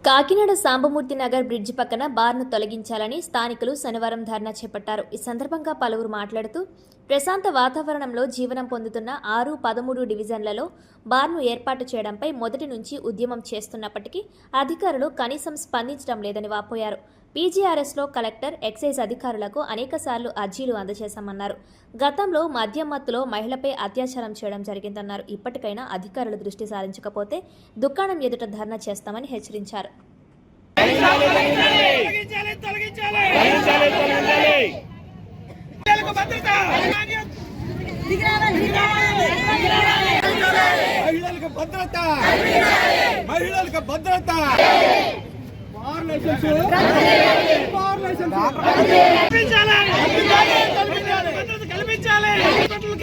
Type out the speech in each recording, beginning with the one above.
Kakinada Sambamurthy Nagar bridge పక్కన బార్ను తొలగించాలని స్థానికులు శనివారం ధర్నా చేపట్టారు. ఈ సందర్భంగా పలువురు మాట్లాడుతూ ప్రశాంత వాతావరణంలో జీవనం పొందుతున్న 6, 13 డివిజన్లలో బార్ను ఏర్పాటు చేయడంపై మొదటి నుంచి ఉద్యమం చేస్తున్నప్పటికీ అధికారులు కనీసం స్పందించడం లేదని వాపోయారు. పీజీఆర్ఎస్లో కలెక్టర్, ఎక్సైజ్ అధికారులకు అనేకసార్లు అర్జీలు అందజేశామన్నారు. గతంలో మద్యం మత్తులో మహిళపై అత్యాచారం చేయడం జరిగిందన్నారు. ఇప్పటికైనా అధికారులు దృష్టి సారించకపోతే దుకాణం ఎదుట ధర్నా చేస్తామని హెచ్చరించారు.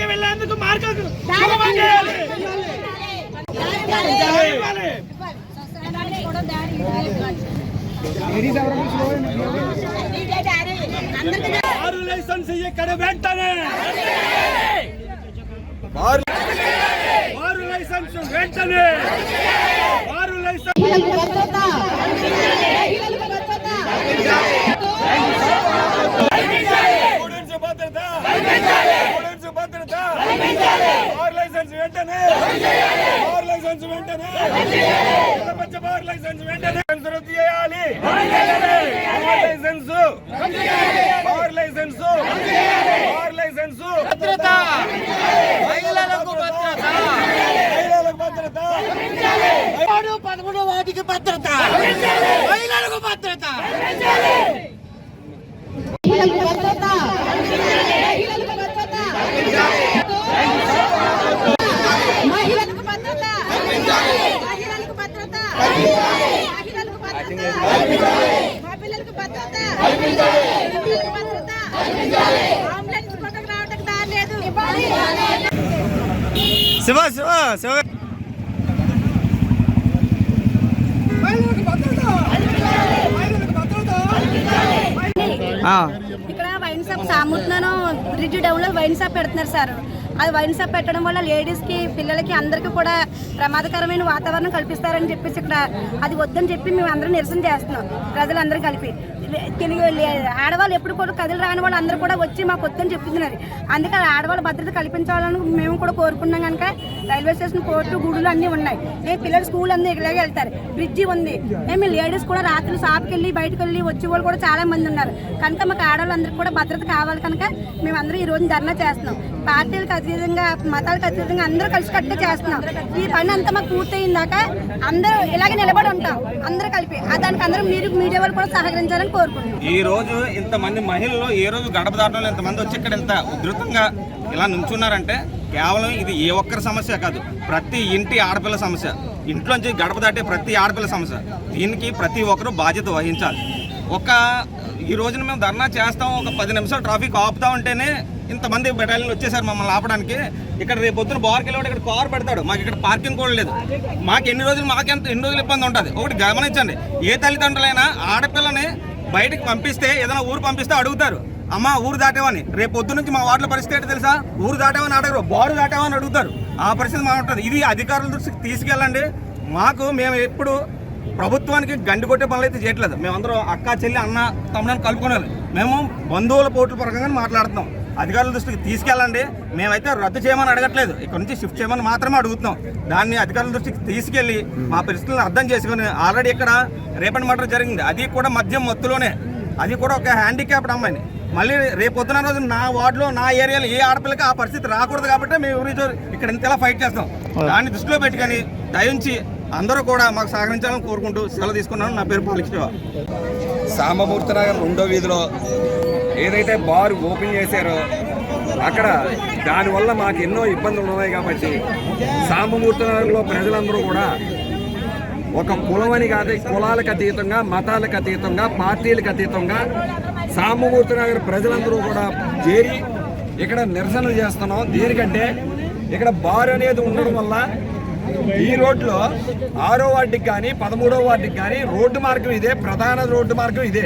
వెళ్లేందుకు మార్గం లైసెన్స్ ఇక్కడ వెంటనే లైసెన్స్ వెంటనే వాటికి భద్రత, మహిళలకు భద్రత, మహిళలకు భద్రత, మహిళలకు భద్రత, మా పిల్లలకు భద్రత, అంబులెన్స్ కొట్టకు రావడానికి దారి లేదు. శివ శివ శివ ఇక్కడ వైన్ షాప్ సామూర్తిలో బ్రిడ్జ్ డౌన్ లో వైన్ షాప్ పెడుతున్నారు సార్. అది వైన్ షాప్ పెట్టడం వల్ల లేడీస్ కి, పిల్లలకి అందరికీ కూడా ప్రమాదకరమైన వాతావరణం కల్పిస్తారని చెప్పేసి ఇక్కడ అది వద్దని చెప్పి మేము అందరం నిరసన చేస్తున్నాం. ప్రజలందరూ కలిపి తెలుగు ఆడవాళ్ళు ఎప్పుడు కూడా కథలు రాని వాళ్ళు అందరూ కూడా వచ్చి మాకు వద్దని చెప్తున్నారు. అందుకే ఆడవాళ్ళ భద్రత కల్పించాలని మేము కూడా కోరుకున్నాం. కనుక రైల్వే స్టేషన్, కోర్టు, గుడులు అన్నీ ఉన్నాయి. పిల్లలు స్కూల్ అన్నీ ఇలాగే వెళ్తారు. బ్రిడ్జి ఉంది. మేము లేడీస్ కూడా రాత్రి షాప్కి వెళ్ళి బయటకు వెళ్ళి వచ్చే వాళ్ళు కూడా చాలా మంది ఉన్నారు. కనుక మాకు ఆడవాళ్ళందరికీ కూడా భద్రత కావాలి. కనుక మేమందరం ఈ రోజు ధర్నా చేస్తున్నాం. పార్టీలకు అతీతంగా, మతాలకు అతీతంగా అందరూ కలిసి కట్టుగా చేస్తున్నాం. ఈ పని అంతా మాకు పూర్తయిందాక అందరూ ఇలాగే నిలబడి ఉంటాం, అందరూ కలిపి. దానికి అందరూ మీరు మీడియా వాళ్ళు కూడా సహకరించాలని కోరుకుంటున్నాం. ఈ రోజు ఇంతమంది మహిళలు ఏ రోజు గడప దాటంలో ఇంతమంది వచ్చి ఇక్కడ ఇంత ఉధృతంగా ఇలా నుంచున్నారంటే కేవలం ఇది ఏ ఒక్కరి సమస్య కాదు, ప్రతి ఇంటి ఆడపిల్ల సమస్య. ఇంట్లోంచి గడప దాటే ప్రతి ఆడపిల్ల సమస్య. దీనికి ప్రతి ఒక్కరూ బాధ్యత వహించాలి. ఈ రోజున మేము ధర్నా చేస్తాం, ఒక 10 నిమిషాలు ట్రాఫిక్ ఆపుతా ఉంటేనే ఇంతమంది బెటాలియన్లు వచ్చేసారు మమ్మల్ని ఆపడానికి. ఇక్కడ రేపు పొద్దున బార్కి వెళ్ళి ఇక్కడ కారు పెడతాడు, మాకు ఇక్కడ పార్కింగ్ కూడా లేదు. మాకు ఎన్ని రోజులు ఇబ్బంది ఉంటుంది. ఒకటి గమనించండి, ఏ తల్లిదండ్రులైనా ఆడపిల్లని బయటకు పంపిస్తే, ఏదైనా ఊరు పంపిస్తే అడుగుతారు, అమ్మ ఊరు దాటావని. రేపు పొద్దు నుంచి మా వార్డుల పరిస్థితి ఏంటో తెలుసా? ఊరు దాటావని అడగరు, బారు దాటావని అడుగుతారు. ఆ పరిస్థితి మాకు ఉంటుంది. ఇది అధికారుల దృష్టికి తీసుకెళ్ళండి. మేము ఎప్పుడు ప్రభుత్వానికి గండి కొట్టే పనులు అయితే చేయట్లేదు. మేమందరం అక్క, చెల్లి, అన్న, తమ్ముడని కలుపుకోవాలి. మేము బంధువుల పోట్ల పరంగా మాట్లాడుతున్నాం. అధికారుల దృష్టికి తీసుకెళ్ళండి. మేమైతే రద్దు చేయమని అడగట్లేదు, ఇక్కడ నుంచి షిఫ్ట్ చేయమని మాత్రమే అడుగుతున్నాం. దాన్ని అధికారుల దృష్టికి తీసుకెళ్ళి మా పరిస్థితులను అర్థం చేసుకుని, ఆల్రెడీ ఇక్కడ రేపటి మర్డర్ జరిగింది, అది కూడా మద్యం మత్తులోనే, అది కూడా ఒక హ్యాండిక్యాప్డ్ అమ్మాయిని. మళ్ళీ రేపు పొద్దున రోజు నా వార్డులో, నా ఏరియాలో ఏ ఆడపిల్లకి ఆ పరిస్థితి రాకూడదు కాబట్టి మేము ఇక్కడ ఇంతలా ఫైట్ చేస్తాం. దాన్ని దృష్టిలో పెట్టుకొని దయించి అందరూ కూడా మాకు సహకరించాలని కోరుకుంటూ సెలవు తీసుకున్నాను. నా పేరు పాలిక్ష. సాంబమూర్తి నగర్ 2వ వీధిలో ఏదైతే బార్ ఓపెన్ చేశారో అక్కడ దానివల్ల మాకు ఎన్నో ఇబ్బందులు ఉన్నాయి. కాబట్టి సాంబమూర్తి నగర్లో ప్రజలందరూ కూడా ఒక కులం అని కాదు, కులాలకు అతీతంగా, మతాలకు అతీతంగా, పార్టీలకు అతీతంగా సాంబమూర్తి నగర్ ప్రజలందరూ కూడా చేరి ఇక్కడ నిరసనలు చేస్తున్నాం. దేనికంటే ఇక్కడ బార్ అనేది ఉండడం వల్ల ఈ రోడ్లో 6వ వార్డుకి కానీ 13వ వార్డుకి కానీ రోడ్డు మార్గం ఇదే, ప్రధాన రోడ్డు మార్గం ఇదే.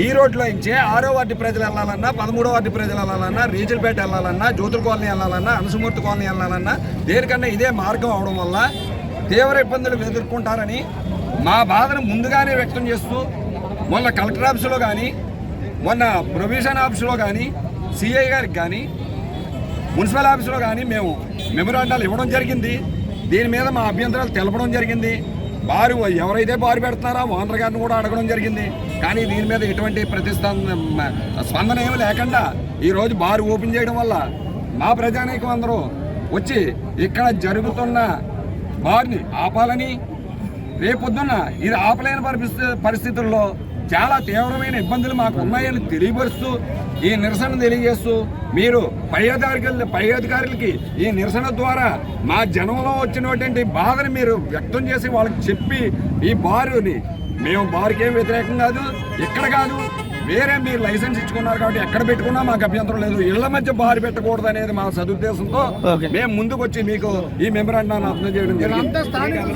ఈ రోడ్లో నుంచే 6వ వార్డు ప్రజలు వెళ్ళాలన్నా, 13వ వార్డు ప్రజలు వెళ్ళాలన్నా, రీజల్పేట వెళ్ళాలన్నా, జ్యోతుల కాలనీ వెళ్ళాలన్నా, అనసమూర్తి కాలనీ వెళ్ళాలన్నా దేనికన్నా ఇదే మార్గం అవడం వల్ల తీవ్ర ఇబ్బందులు ఎదుర్కొంటారని మా బాధను ముందుగానే వ్యక్తం చేస్తూ మొన్న కలెక్టర్ ఆఫీసులో కానీ మొన్న ప్రొవిజన్ ఆఫీసులో కానీ సిఐ గారికి కానీ మున్సిపల్ ఆఫీసులో కానీ మేము మెమోరాండాలు ఇవ్వడం జరిగింది. దీని మీద మా అభ్యంతరాలు తెలపడం జరిగింది. బారు ఎవరైతే బారు పెడుతున్నారో ఓనర్ గారిని కూడా అడగడం జరిగింది. కానీ దీని మీద ఎటువంటి స్పందన ఏమి లేకుండా ఈరోజు బారు ఓపెన్ చేయడం వల్ల మా ప్రజానీకం అందరూ వచ్చి ఇక్కడ జరుగుతున్న బార్ని ఆపాలని, రేపొద్దున్న ఇది ఆపలేని పరిస్థితుల్లో చాలా తీవ్రమైన ఇబ్బందులు మాకు ఉన్నాయని తెలియపరుస్తూ ఈ నిరసన తెలియజేస్తూ మీరు పై అధికారులకి ఈ నిరసన ద్వారా మా జనంలో వచ్చినటువంటి బాధని మీరు వ్యక్తం చేసి వాళ్ళకి చెప్పి ఈ బారుని మేము బారుకి ఏం వ్యతిరేకం కాదు, ఇక్కడ కాదు, వేరే మీరు లైసెన్స్ ఇచ్చుకున్నారు కాబట్టి ఎక్కడ పెట్టుకున్నా మాకు అభ్యంతరం లేదు, ఇళ్ల మధ్య బారు పెట్టకూడదు అనేది మా సదుద్దేశంతో మేము ముందుకు వచ్చి మీకు ఈ మెమరాండాన్ని అర్థం చేయడం జరిగింది.